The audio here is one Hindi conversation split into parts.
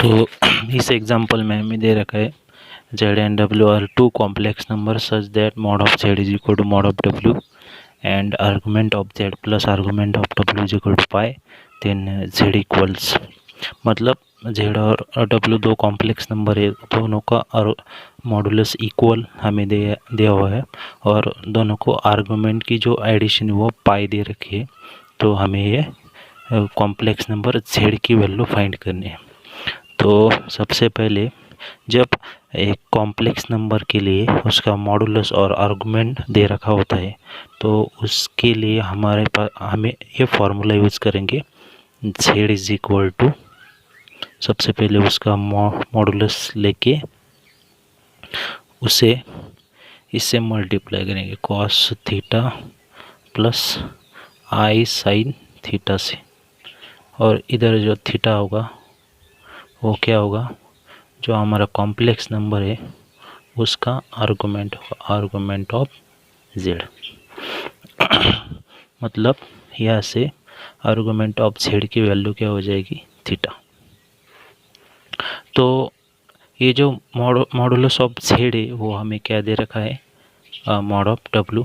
तो इस एग्जांपल में हमें दे रखा है z and w are two complex numbers such that mod of z is equal to mod of w and argument of z plus argument of w is equal to pi, then z equals, मतलब z और w दो कॉम्प्लेक्स नंबर है, दोनों का मॉडुलस इक्वल हमें दिया हुआ है और दोनों को आर्गुमेंट की जो एडिशन वो पाई दे रखी है। तो हमें ये कॉम्प्लेक्स नंबर z की वैल्यू फाइंड करनी है। तो सबसे पहले जब एक कॉम्प्लेक्स नंबर के लिए उसका मॉडुलस और आर्गुमेंट दे रखा होता है तो उसके लिए हमारे पास हमें ये फार्मूला यूज़ करेंगे z इज इक्वल टू, सबसे पहले उसका मॉडुलस लेके उसे इससे मल्टीप्लाई करेंगे cos theta plus i sine theta से, और इधर जो थीटा होगा वो क्या होगा, जो हमारा कॉम्प्लेक्स नंबर है उसका आर्गुमेंट होगा, आर्गुमेंट ऑफ z। मतलब यहाँ से आर्गुमेंट ऑफ z की वैल्यू क्या हो जाएगी, थीटा। तो ये जो मॉडुलस ऑफ z है वो हमें क्या दे रखा है, मॉड ऑफ w।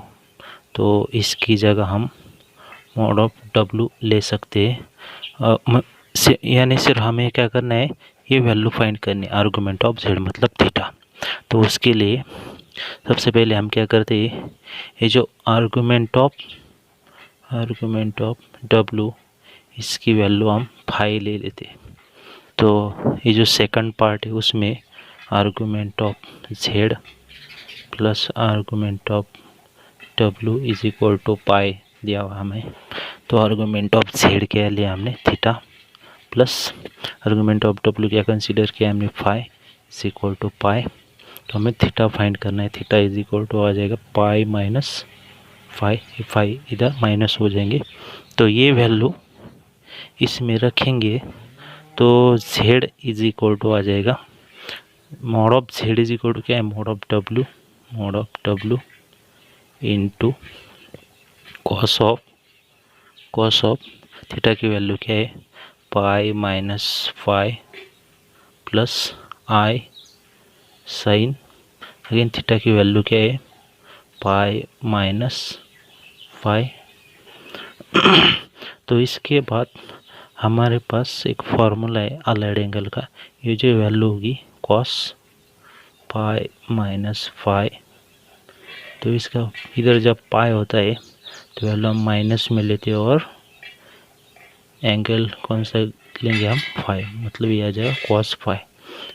तो इसकी जगह हम मॉड ऑफ w ले सकते हैं, यानी सिर्फ हमें क्या करना है, ये वैल्यू फाइंड करनी है आर्गुमेंट ऑफ z मतलब थीटा। तो उसके लिए सबसे पहले हम क्या करते हैं, ये जो आर्गुमेंट ऑफ w इसकी वैल्यू हम 5 ले लेते हैं। तो ये जो सेकंड पार्ट है उसमें argument of z plus argument of w is equal to pi दिया हुआ हमें। तो आर्गुमेंट ऑफ z क्या लिया हमने, theta, plus argument of w क्या कंसीडर किया हमने, 5 इज इक्वल टू पाई। तो हमें थीटा फाइंड करना है, थीटा इज इक्वल टू आ जाएगा पाई माइनस 5 इधर माइनस हो जाएंगे। तो ये वैल्यू इसमें रखेंगे तो z इज इक्वल टू आ जाएगा, mod of z is equal to क्या है, mod of w into cos of theta की वैल्यू क्या है, pi minus 5 plus i sine, again theta की वैल्यू क्या है, पाई माइनस 5। तो इसके बाद हमारे पास एक फार्मूला है अलाइड एंगल का, ये जो वैल्यू होगी कॉस पाई माइनस 5। तो इसका इधर जब पाई होता है तो वैल्यू हम माइनस में लेते हैं और एंगल कौन सा लेंगे हम, 5, मतलब ये आ जाएगा कॉस 5।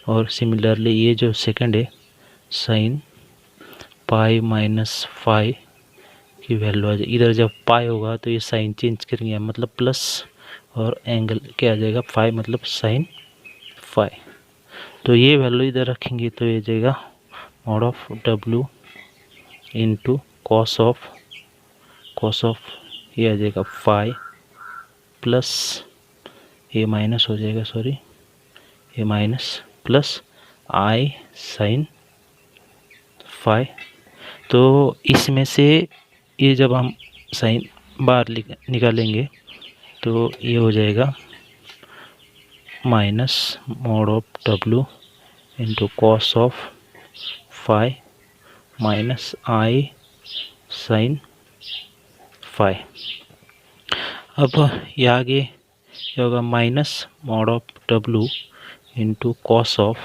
और सिमिलरली ये जो सेकंड है साइन पाई माइनस 5 की वैल्यू आ जाएगी, इधर जब पाई होगा तो ये साइन चेंज करेंगे मतलब प्लस, और एंगल क्या आ जाएगा 5 मतलब साइन 5। तो ये वैल्यू इधर रखेंगे तो ये जाएगा mod of w into cos of ये आ जाएगा 5 प्लस ये माइनस हो जाएगा, सॉरी ये माइनस प्लस आई साइन 5। तो इसमें से ये जब हम साइन बाहर निकालेंगे तो ये हो जाएगा minus mod of w into cos of 5 minus i sine 5। अब ये आगे क्या होगा, minus mod of w into cos of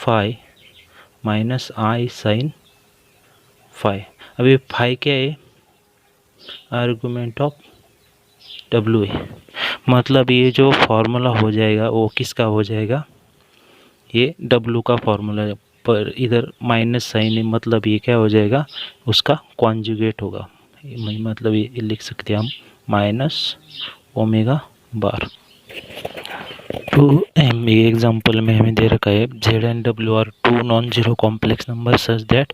5 minus i sine 5। अभी 5 क्या है, आर्गुमेंट ऑफ w है, मतलब ये जो फार्मूला हो जाएगा वो किसका हो जाएगा, ये w का फार्मूला, पर इधर माइनस साइन है मतलब ये क्या हो जाएगा, उसका कॉन्जुगेट होगा, मतलब ये लिख सकते हैं हम माइनस ओमेगा बार। तो ये एग्जांपल में हमें दे रखा है z and w are two non zero complex number such that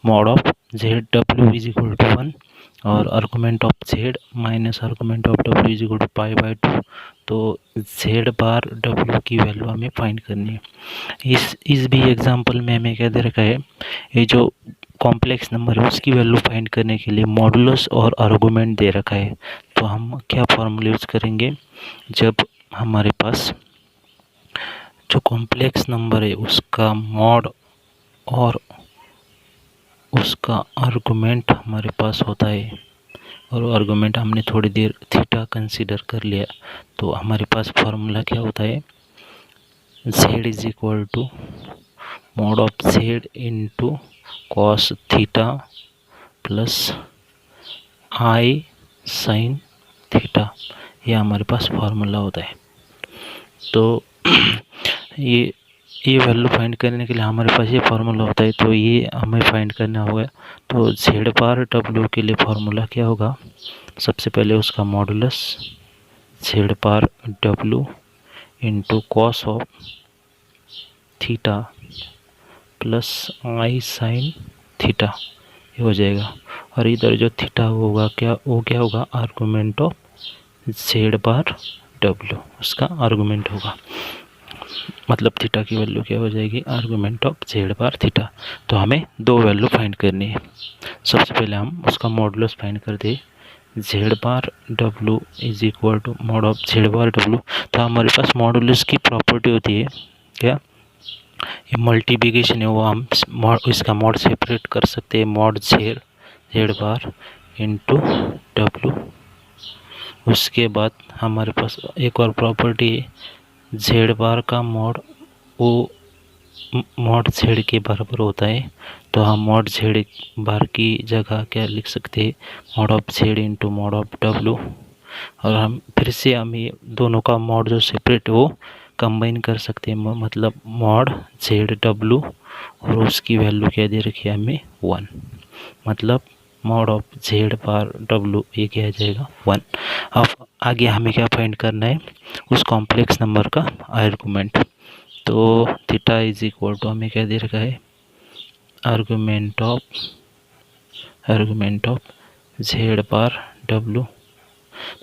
mod of z is equal to 1 और argument of z minus argument of w is equal to pi by 2। तो z बार w की वैल्यू हमें फाइंड करनी है। इस भी एग्जांपल में हमें क्या दे रखा है, ये जो कॉम्प्लेक्स नंबर है उसकी वैल्यू फाइंड करने के लिए मॉडुलस और आर्गुमेंट दे रखा है। तो हम क्या फॉर्मूला यूज़ करेंगे, जब हमारे पास जो कॉम्प्लेक्स नंबर है उसका मॉड और उसका आर्गुमेंट हमारे पास होता है, और आर्गुमेंट हमने थोड़ी देर थीटा कंसीडर कर लिया, तो हमारे पास फार्मूला क्या होता है, z is equal to mod of z into cos theta plus i sine theta, ये हमारे पास फार्मूला होता है। तो ये वैल्यू फाइंड करने के लिए हमारे पास ये फार्मूला होता है, तो ये हमें फाइंड करना होगा। तो z बार w के लिए फार्मूला क्या होगा, सबसे पहले उसका modulus z bar w into cos of theta plus i sine theta, ये हो जाएगा। और इधर जो थीटा होगा वो क्या होगा, argument of z bar w, उसका आर्गुमेंट होगा, मतलब थीटा की वैल्यू क्या हो जाएगी, argument of z bar theta. तो हमें दो वैल्यू फाइंड करनी है। सबसे पहले हम उसका मॉडुलस फाइंड कर दे, z bar w is equal to mod of z bar w। तो हमारे पास मॉडुलस की प्रॉपर्टी होती है क्या, ये मल्टीप्लिकेशन है वो हम इसका मॉड सेपरेट कर सकते हैं, mod z bar into w। उसके बाद हमारे पास एक और प्रॉपर्टी है, z बार का मॉड वो मॉड z के बराबर होता है, तो हम मॉड z बार की जगह क्या लिख सकते हैं, mod of z into mod of w। और हम फिर से हम ये दोनों का मॉड जो सेपरेट है वो कंबाइन कर सकते हैं, मतलब मॉड z w और उसकी वैल्यू क्या दे रखी है हमें 1, मतलब mod of z bar w ये क्या आ जाएगा 1। अब आगे हमें क्या फाइंड करना है, उस कॉम्प्लेक्स नंबर का आर्गुमेंट। तो थीटा इज इक्वल टू हमें क्या दे रखा है, argument of z bar w।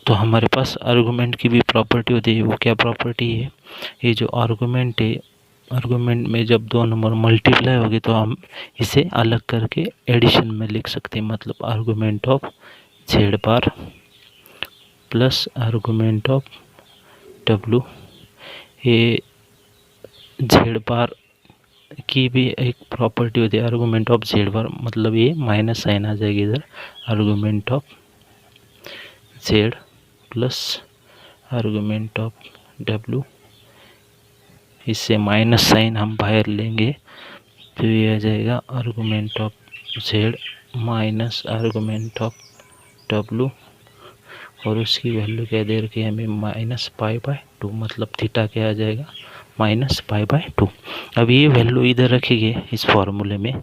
तो हमारे पास आर्गुमेंट की भी प्रॉपर्टी होती है, वो क्या प्रॉपर्टी है, ये जो आर्गुमेंट है, आर्गुमेंट में जब दो नंबर मल्टीप्लाई होगी तो हम इसे अलग करके एडिशन में लिख सकते हैं, मतलब argument of z bar plus argument of w। ये z बार की भी एक प्रॉपर्टी होती है, आर्गुमेंट ऑफ z बार, मतलब ये माइनस साइन आ जाएगी इधर, argument of z plus argument of w, इससे माइनस साइन हम बाहर लेंगे तो ये आ जाएगा argument of z minus argument of w, और उसकी वैल्यू क्या दे रखी है हमें, -π/2, मतलब थीटा क्या आ जाएगा, -π/2। अब ये वैल्यू इधर रखेंगे इस फॉर्मूले में,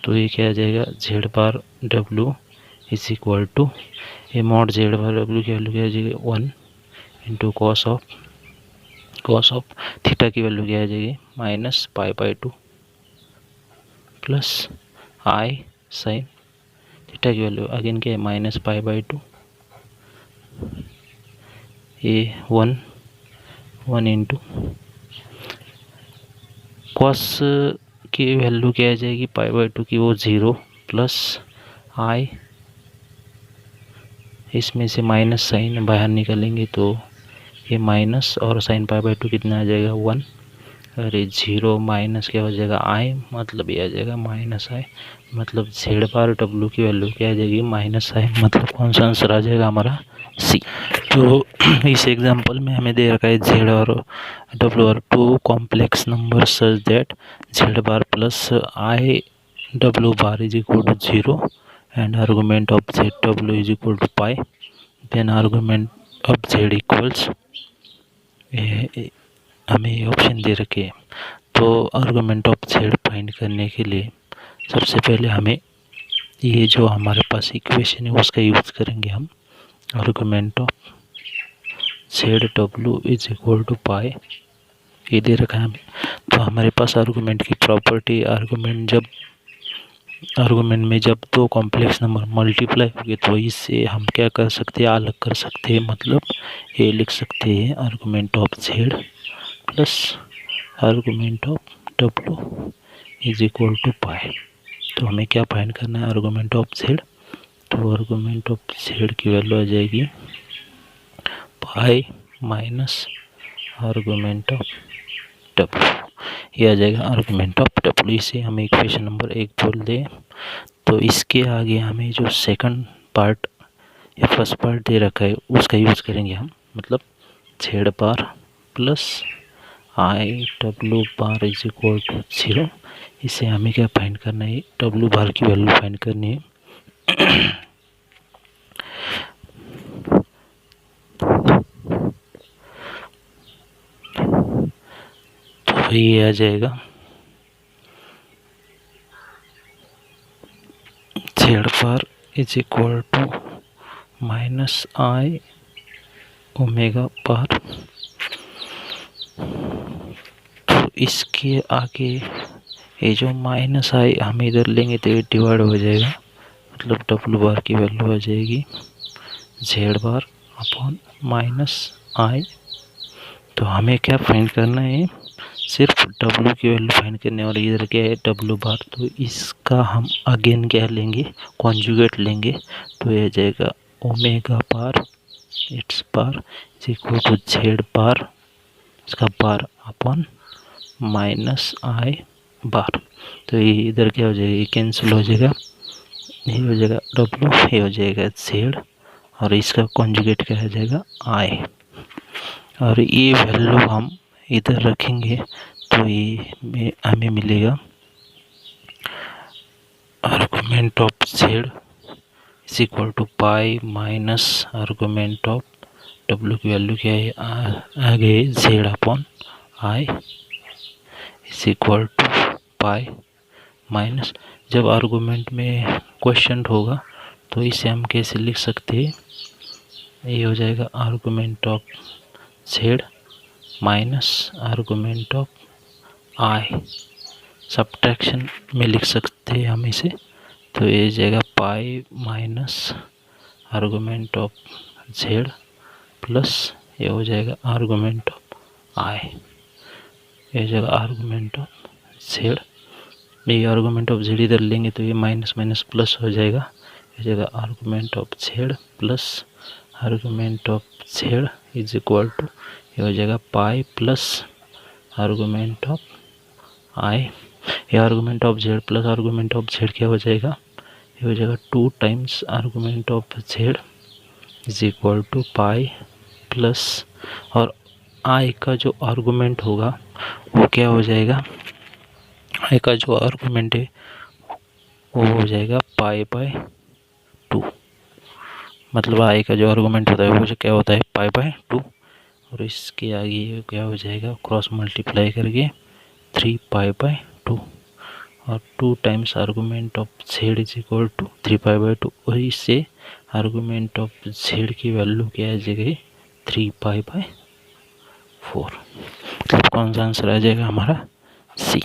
तो ये क्या आ जाएगा, z bar w is equal to ये मॉड z बार w की वैल्यू क्या आ जाएगी 1 इंटू कॉस ऑफ थीटा की वैल्यू क्या आ जाएगी -π/2 प्लस आई साइन थीटा की वैल्यू अगेन क्या है -π/2, ये 1 इंटू कॉस की वैल्यू क्या आ जाएगी π/2 की, वो 0 प्लस आई, इसमें से माइनस साइन बाहर निकालेंगे तो ये माइनस और साइन π/2 कितना आ जाएगा 1, और ये 0 माइनस क्या हो जाएगा आई, मतलब ये आ जाएगा -i, मतलब z बार w की वैल्यू क्या आ जाएगी -i, मतलब कौन सा आंसर आ जाएगा हमारा सी। तो इस एग्जांपल में हमें दे रखा है z और w और two complex number such that z bar plus i w bar is equal to 0 and argument of zw is equal to pi, then argument of z equals, हमें ये ऑप्शन दे रखे हैं। तो आर्गुमेंट ऑफ z फाइंड करने के लिए सबसे पहले हमें ये जो हमारे पास इक्वेशन है उसका यूज़ करेंगे हम, argument of zw is equal to pi, ये दे रखा है हमें। तो हमारे पास आर्गुमेंट की प्रॉपर्टी, आर्गुमेंट में जब दो कॉम्प्लेक्स नंबर मल्टीप्लाई होंगे तो इससे हम क्या कर सकते हैं, अलग कर सकते हैं, मतलब ये लिख सकते हैं argument of z plus argument of w is equal to pi. तो हमें क्या फाइंड करना है, आर्गुमेंट ऑफ z, तो आर्गुमेंट ऑफ z की वैल्यू आ जाएगी pi minus argument of W, ये आ जाएगा आर्गुमेंट ऑफ डब्ल्यू। इसे हम इक्वेशन नंबर 1 बोल दें। तो इसके आगे हमें जो सेकंड पार्ट या फर्स्ट पार्ट दे रखा है उसका यूज़ करेंगे हम, मतलब जेड बार प्लस आई डब्ल्यू बार इज इक्वल टू 0। इसे हमें क्या फाइंड करना है, डब्ल्यू बार की वैल्यू फाइंड करनी है। तो ये आ जाएगा z bar is equal to minus i omega bar. तो इसके आगे ये जो माइनस आई हम इधर लेंगे तो ये डिवाइड हो जाएगा, मतलब डब्ल्यू बार की वैल्यू आ जाएगी जेड बार अपॉन माइनस आई। तो हमें क्या फाइंड करना है, सिर्फ डब्ल्यू की वैल्यू फाइंड करने, और इधर क्या है डब्ल्यू बार। तो इसका हम अगेन क्या लेंगे, कॉन्जुगेट लेंगे। तो ये जाएगा omega bar its bar is equal to Z bar, इसका बार अपॉन माइनस आई बार। तो ये इधर क्या हो जाएगा, ये कैंसिल हो जाएगा, ये हो जाएगा डब्ल्यू, ये हो जाएगा जेड, और इसका कॉन्जुगेट क्या हो जाएगा आई। और ये वैल्यू हम इधर रखेंगे तो ये हमें मिलेगा argument of z is equal to pi minus argument of डब्ल्यू की वैल्यू क्या है, आगे z upon i is equal to pi minus. जब आर्गुमेंट में क्वेश्चन होगा तो इसे हम कैसे लिख सकते हैं, ये हो जाएगा argument of Z minus argument of I, subtraction में लिख सकते हैं हम इसे। तो ये जाएगा पाई minus argument of z plus ये हो जाएगा आर्गुमेंट ऑफ आई, ये जाएगा आर्गुमेंट ऑफ जेड। ये आर्गुमेंट ऑफ जेड इधर लेंगे तो ये माइनस माइनस प्लस हो जाएगा, ये जाएगा argument of z plus argument of z is equal to ये हो जाएगा pi plus argument of i. ये argument of z plus argument of z क्या हो जाएगा, ये हो जाएगा 2 times argument of z is equal to pi plus, और आई का जो आर्गुमेंट होगा वो क्या हो जाएगा, आई का जो आर्गुमेंट है वो हो जाएगा पाई बाय 2। मतलब आई का जो आर्गुमेंट होता है वो क्या होता है पाई बाय 2, और इसके आगे क्या हो जाएगा क्रॉस मल्टीप्लाई करके 3 पाई बाय 2, और 2 times argument of z is equal to 3 pi by 2, और इससे आर्गुमेंट ऑफ जेड की वैल्यू क्या आ जाएगी 3 पाई बाय 4। मतलब कौन सा आंसर आ जाएगा हमारा सी।